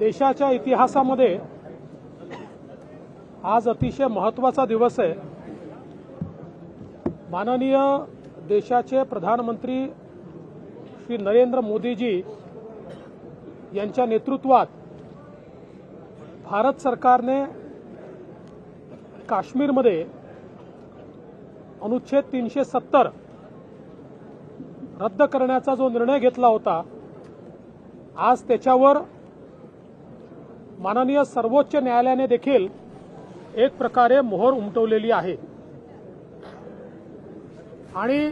देशाच्या इतिहासामध्ये आज अतिशय महत्त्वाचा दिवस आहे। माननीय देशाचे प्रधानमंत्री श्री नरेंद्र मोदीजी यांच्या नेतृत्वात भारत सरकारने काश्मीरमध्ये अनुच्छेद 370 रद्द करण्याचा जो निर्णय घेतला होता, आज त्याच्यावर माननीय सर्वोच्च न्यायालयाने देखील एक प्रकारे मोहर उमटवलेली आहे। आणि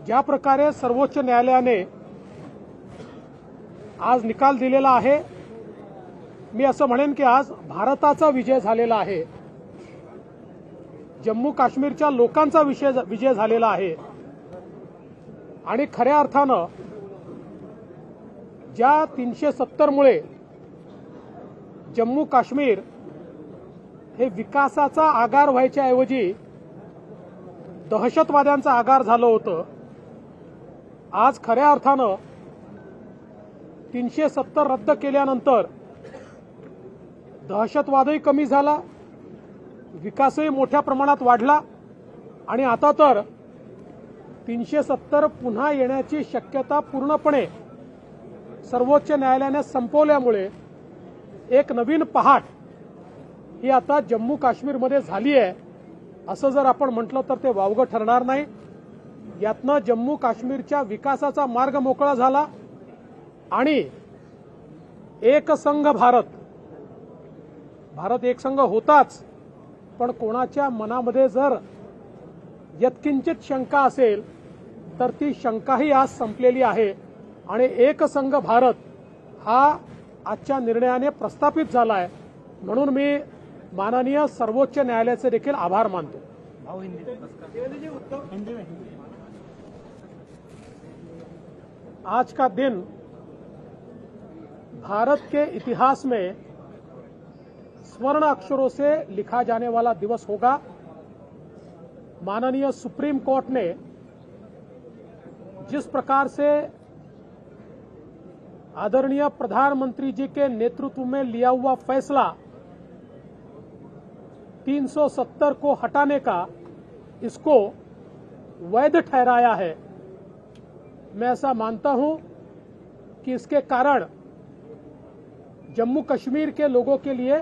ज्या प्रकारे सर्वोच्च न्यायालयाने आज निकाल दिलेला आहे, मी असं म्हणेन की आज भारताचा विजय झालेला आहे, जम्मू काश्मीरच्या लोकांचा विजय झालेला आहे। आणि खऱ्या अर्थानं ज्या 370 मुळे जम्मू काश्मीर हे विकासाचा आगार व्हायच्या ऐवजी दहशतवाद्यांचा आगार झालं होतं, आज खऱ्या अर्थानं 370 रद्द केल्यानंतर दहशतवादही कमी झाला, विकासही मोठ्या प्रमाणात वाढला आणि आता तर 370 पुन्हा येण्याची शक्यता पूर्णपणे सर्वोच्च न्यायालयाने संपवल्यामुळे एक नवीन पहाट ही आता जम्मू काश्मीरमध्ये झाली आहे, असं जर आपण म्हटलं तर ते वावगं ठरणार नाही। यातनं जम्मू काश्मीरच्या विकासाचा मार्ग मोकळा झाला आणि एक संघ भारत एक संघ होताच, पण कोणाच्या मनामध्ये जर यत्किंचित शंका असेल तर ती शंकाही आज संपलेली आहे आणि एक संघ भारत हा आजच्या निर्णयाने प्रस्थापित झाला आहे। म्हणून मी माननीय सर्वोच्च न्यायालयाचे देखील आभार मानतो। आज का दिन भारत के इतिहास में स्वर्ण अक्षरों से लिखा जाने वाला दिवस होगा। माननीय सुप्रीम कोर्ट ने जिस प्रकार से आदरणीय प्रधानमंत्री जी के नेतृत्व में लिया हुआ फैसला 370 को हटाने का, इसको वैध ठहराया है, मैं ऐसा मानता हूं कि इसके कारण जम्मू कश्मीर के लोगों के लिए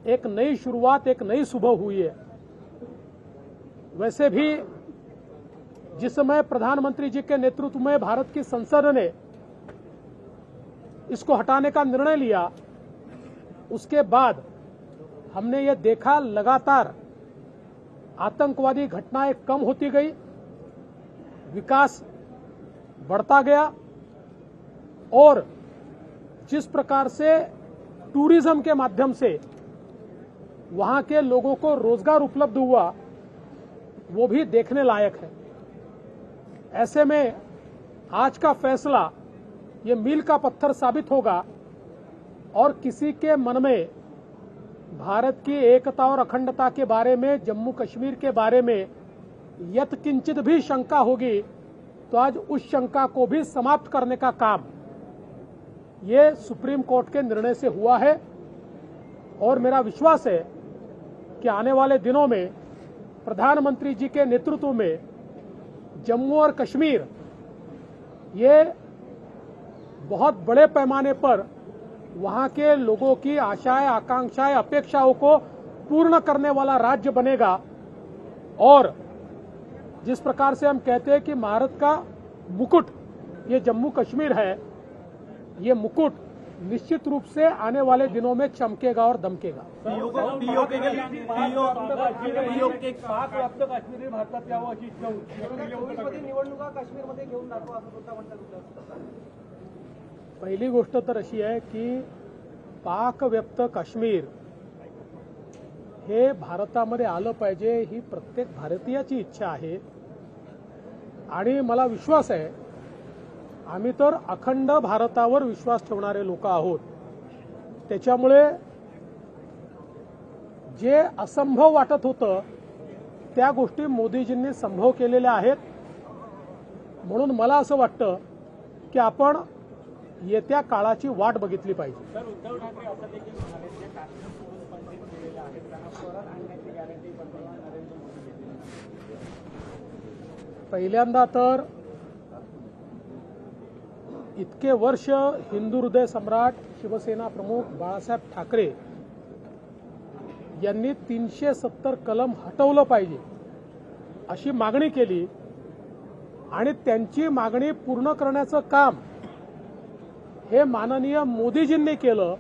एक नई शुरुआत, एक नई सुबह हुई है। वैसे भी जिस समय प्रधानमंत्री जी के नेतृत्व में भारत की संसद ने इसको हटाने का निर्णय लिया, उसके बाद हमने ये देखा लगातार आतंकवादी घटनाएं कम होती गई, विकास बढ़ता गया और जिस प्रकार से टूरिज्म के माध्यम से वहां के लोगों को रोजगार उपलब्ध हुआ, वो भी देखने लायक है। ऐसे में आज का फैसला ये मील का पत्थर साबित होगा और किसी के मन में भारत की एकता और अखंडता के बारे में, जम्मू कश्मीर के बारे में यत्किंचित भी शंका होगी तो आज उस शंका को भी समाप्त करने का काम ये सुप्रीम कोर्ट के निर्णय से हुआ है। और मेरा विश्वास है कि आने वाले दिनों में प्रधानमंत्री जी के नेतृत्व में जम्मू और कश्मीर ये बहुत बड़े पैमाने पर वहां के लोगों की आशाएं, आकांक्षाएं, अपेक्षाओं को पूर्ण करने वाला राज्य बनेगा। और जिस प्रकार से हम कहते हैं कि भारत का मुकुट ये जम्मू कश्मीर है, ये मुकुट निश्चित रूप से आने वाले दिनों में चमकेगा और दमकेगा। पहिली गोष्ट तर अशी आहे की पाक व्यक्त काश्मीर हे भारतामध्ये आलं पाहिजे, ही प्रत्येक भारतीयाची इच्छा आहे। आणि मला विश्वास आहे, आम्ही तर अखंड भारतावर विश्वास ठेवणारे लोक आहोत, त्याच्यामुळे जे असंभव वाटत होतं त्या गोष्टी मोदीजींनी संभव केलेल्या आहेत। म्हणून मला असं वाटतं की आपण येत्या काळाची वाट बघितली पाहिजे. सर, उद्धव ठाकरे असं देखील म्हणाले जे कारखाने पंचित केलेले आहेत त्यांना परत आणण्याची गॅरंटी पंतप्रधान नरेंद्र मोदी देतील. पहिल्यांदा तर इतके वर्ष हिंदू हृदय सम्राट शिवसेना प्रमुख बाळासाहेब ठाकरे यांनी 370 कलम हटवलं पाहिजे अशी मागणी केली आणि त्यांची मागणी पूर्ण करण्याचं काम हे माननीय मोदीजींनी केलं.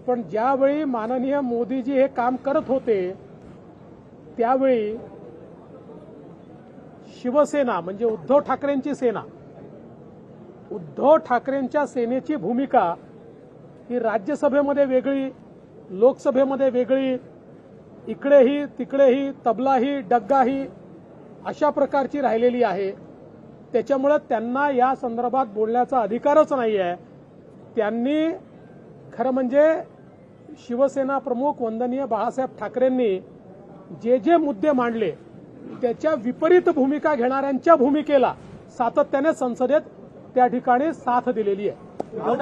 पण ज्यावेळी माननीय मोदीजी हे काम करत होते त्यावेळी शिवसेना म्हणजे उद्धव ठाकरेंची सेना, उद्धव ठाकरेंच्या सेनेची भूमिका ही राज्यसभेमध्ये वेगळी, लोकसभेमध्ये वेगळी, इकडेही तिकडेही तबलाही डग्गाही अशा प्रकारची राहिलेली आहे. त्याच्यामुळे त्यांना या संदर्भात बोलण्याचा अधिकारच नाही आहे. त्यांनी खरं म्हणजे शिवसेना प्रमुख वंदनीय बाळासाहेब ठाकरेंनी जे जे मुद्दे मांडले त्याच्या विपरीत भूमिका घेणाऱ्यांच्या भूमिकेला सातत्याने संसदेत त्या ठिकाणी साथ दिलेली आहे. केंद्र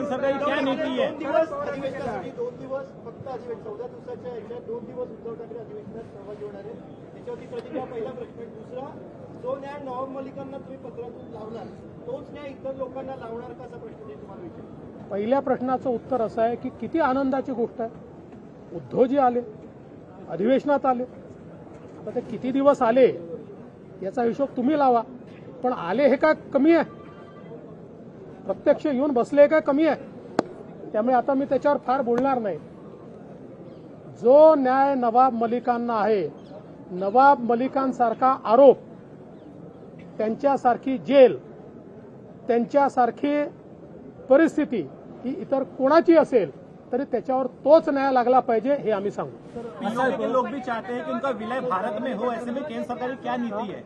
सरकार क्या नीति है? 2 दिवस फक्त अधिवेशन 14 दिवसाच्या याच्यात 2 दिवस उद्धव ठाकरे अधिवेशनात सहभागी होणार आहेत. त्याच्यावरती प्रतिक्रिया. पहिला प्रश्न. दुसरा, जो न्याय नवाब मलिकांना तुम्ही पत्रातून लावणार तोच न्याय इतर लोकांना लावणार का, असा प्रश्न तुम्हाला विचार. पहिल्या प्रश्नाचं उत्तर असं आहे की किती आनंदाची गोष्ट आहे, उद्धवजी आले, अधिवेशनात आले. आता ते किती दिवस आले याचा हिशोब तुम्ही लावा. पण आले हे काय कमी आहे? प्रत्यक्ष येऊन बसले काय कमी आहे? त्यामुळे आता मी त्याच्यावर फार बोलणार नाही. जो न्याय नवाब मलिकांना आहे, नवाब मलिकांसारखा आरोप, त्यांच्यासारखी जेल, त्यांच्यासारखी परिस्थिती ही इतर कोणाची असेल तरी त्याच्यावर तोच न्याय लागला पाहिजे हे आम्ही सांगू. पीओके के लोग भी चाहते हैं कि उनका विलय भारत में हो, ऐसे में केंद्र सरकार की क्या नीति है?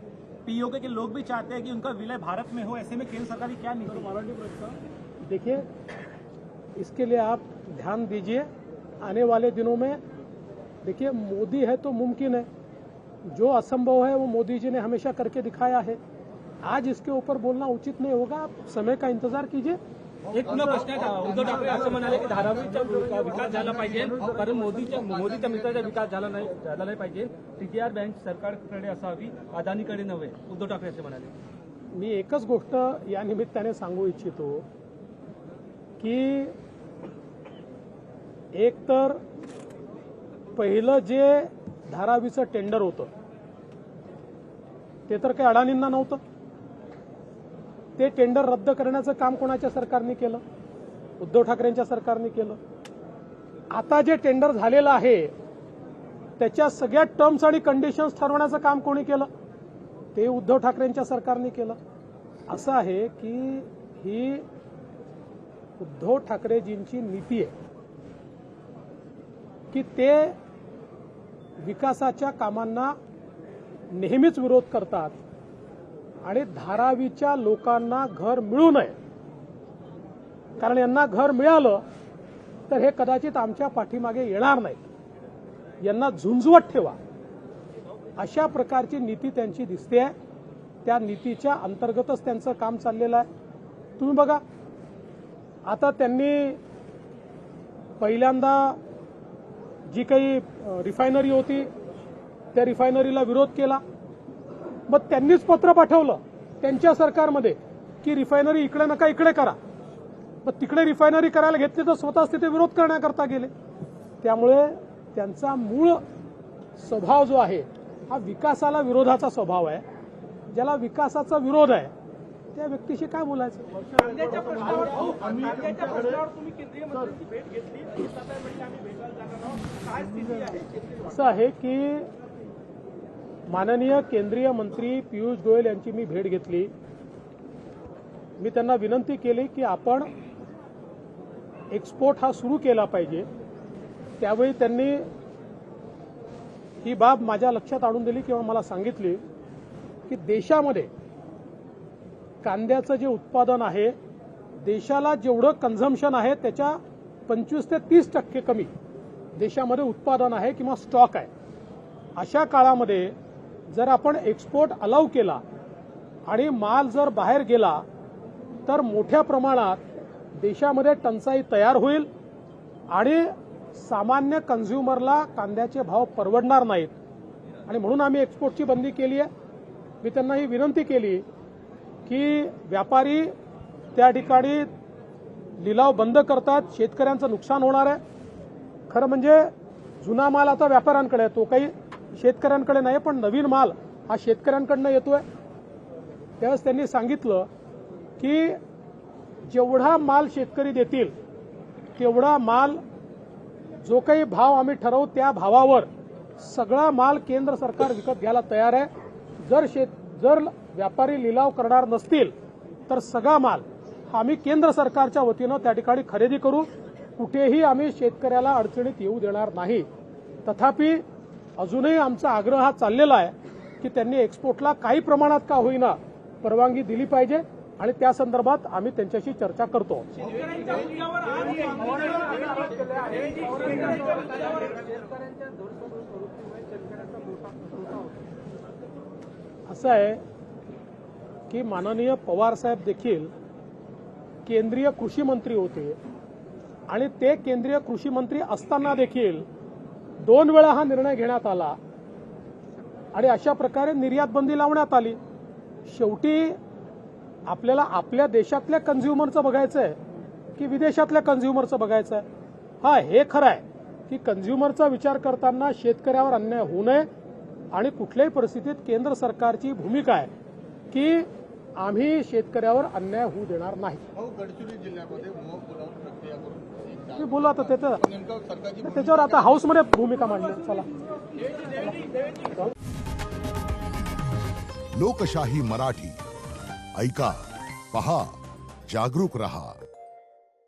पीओके के लोग भी चाहते हैं कि उनका विलय भारत में हो, ऐसे में केंद्र सरकार की क्या नीति है? देखिए, इसके लिए आप ध्यान दीजिए. आने वाले दिनों में देखिए, मोदी है तो मुमकिन है, जो असंभव है वो मोदी जी ने हमेशा करके दिखाया है. आज इसके ऊपर बोलना उचित नहीं होगा. आप समय का इंतजार कीजिए. एक पुन्हा प्रश्न आहे. उद्धव ठाकरे असं म्हणाले की धारावीचा विकास झाला पाहिजे, कारण मोदीच्या मित्राचा विकास झाला नाही पाहिजे. टीटीआर बँक सरकारकडे असावी, अदानीकडे नव्हे, उद्धव ठाकरे असे म्हणाले. मी एकच गोष्ट या निमित्ताने सांगू इच्छितो की एक तर पहिलं जे धारावीचं टेंडर होतं ते तर काही अडाणींना नव्हतं. ते टेंडर रद्द करण्याचं काम कोणाच्या सरकारने केलं? उद्धव ठाकरेंच्या सरकारने केलं. आता जे टेंडर झालेलं आहे त्याच्या सगळ्या टर्म्स आणि कंडिशन्स ठरवण्याचं काम कोणी केलं? ते उद्धव ठाकरेंच्या सरकारने केलं. असं आहे की ही उद्धव ठाकरेजींची नीती आहे की ते विकासाच्या कामांना नेहमीच विरोध करतात आणि धारावीच्या लोकांना घर मिळू नये, कारण यांना घर मिळालं तर हे कदाचित आमच्या पाठीमागे येणार नाही, यांना झुंजवत ठेवा, अशा प्रकारची नीती त्यांची दिसते आहे. त्या नीतीच्या अंतर्गतच त्यांचं काम चाललेलं आहे. तुम्ही बघा, आता त्यांनी पहिल्यांदा जी काही रिफायनरी होती त्या रिफायनरीला विरोध केला. मग त्यांनीच पत्र पाठवलं त्यांच्या सरकारमध्ये की रिफायनरी इकडे नका, इकडे करा. मग तिकडे रिफायनरी करायला घेतली तर स्वतःच तिथे विरोध करण्याकरता गेले. त्यामुळे त्यांचा मूळ स्वभाव जो आहे हा विकासाला विरोधाचा स्वभाव आहे. ज्याला विकासाचा विरोध आहे त्या व्यक्तीशी काय बोलायचं? कांद्याच्या प्रश्नावर तुम्ही केंद्रीय मंत्र्यांची भेट घेतली, आम्ही भेटायला जाणार आहोत, काय स्थिती आहे? असं आहे की माननीय केंद्रीय मंत्री पियुष गोयल यांची मी भेट घेतली. मी त्यांना विनंती केली की आपण एक्सपोर्ट हा सुरू केला पाहिजे. त्यावेळी त्यांनी ही बाब माझ्या लक्षात आणून दिली किंवा मला सांगितली की देशामध्ये कांद्याचं जे उत्पादन आहे, देशाला जेवढं कन्झम्पशन आहे त्याच्या 25 ते 30% कमी देशामध्ये उत्पादन आहे किंवा स्टॉक आहे. अशा काळामध्ये जर आपण एक्सपोर्ट अलाउ केला आणि माल जर बाहेर गेला तर मोठ्या प्रमाणात देशामध्ये टंचाई तयार होईल आणि सामान्य कन्झ्युमरला कांद्याचे भाव परवडणार नाहीत आणि म्हणून आम्ही एक्सपोर्टची बंदी केली आहे. मी त्यांना ही विनंती केली की व्यापारी त्या ठिकाणी लिलाव बंद करतात, शेतकऱ्यांचं नुकसान होणार आहे. खरं म्हणजे जुना माल आता व्यापाऱ्यांकडे आहे, तो काही शेतकऱ्यांकडे नाही, पण नवीन माल हा शेतकऱ्यांकडनं येतोय. त्यावेळेस त्यांनी सांगितलं की जेवढा माल शेतकरी देतील तेवढा माल, जो काही भाव आम्ही ठरवू त्या भावावर सगळा माल केंद्र सरकार विकत घ्यायला तयार आहे. जर व्यापारी लिलाव करणार नसतील तर सगळा माल हा आम्ही केंद्र सरकारच्या वतीनं त्या ठिकाणी खरेदी करू. कुठेही आम्ही शेतकऱ्याला अडचणीत येऊ देणार नाही. तथापि अजूनही आमचा आग्रह हा चाललेला आहे की त्यांनी एक्सपोर्टला काही प्रमाणात का होईना परवानगी दिली पाहिजे आणि त्या संदर्भात आम्ही त्यांच्याशी चर्चा करतो. असं आहे की माननीय पवार साहेब देखील केंद्रीय कृषी मंत्री होते आणि ते केंद्रीय कृषी मंत्री असताना देखील 2 वेळा हा निर्णय घेण्यात आला आणि अशा प्रकारे निर्यात बंदी लावण्यात आली. शेवटी आपल्याला आपल्या देशातल्या कन्झ्युमरचं बघायचं आहे की विदेशातल्या कन्झ्युमरचं बघायचं आहे. हा, हे खरं आहे की कन्झ्युमरचा विचार करताना शेतकऱ्यावर अन्याय होऊ नये आणि कुठल्याही परिस्थितीत केंद्र सरकारची भूमिका आहे की आम्ही शेतकऱ्यावर अन्याय होऊ देणार नाही. गडचिरोली जिल्ह्यामध्ये मोह पुलाव प्रक्रिया करून मी बोललो आता नेमकं सरकारची त्याच्यावर आता हाऊसमध्ये भूमिका मांडली. चला. लोकशाही मराठी ऐका, पहा, जागरूक रहा.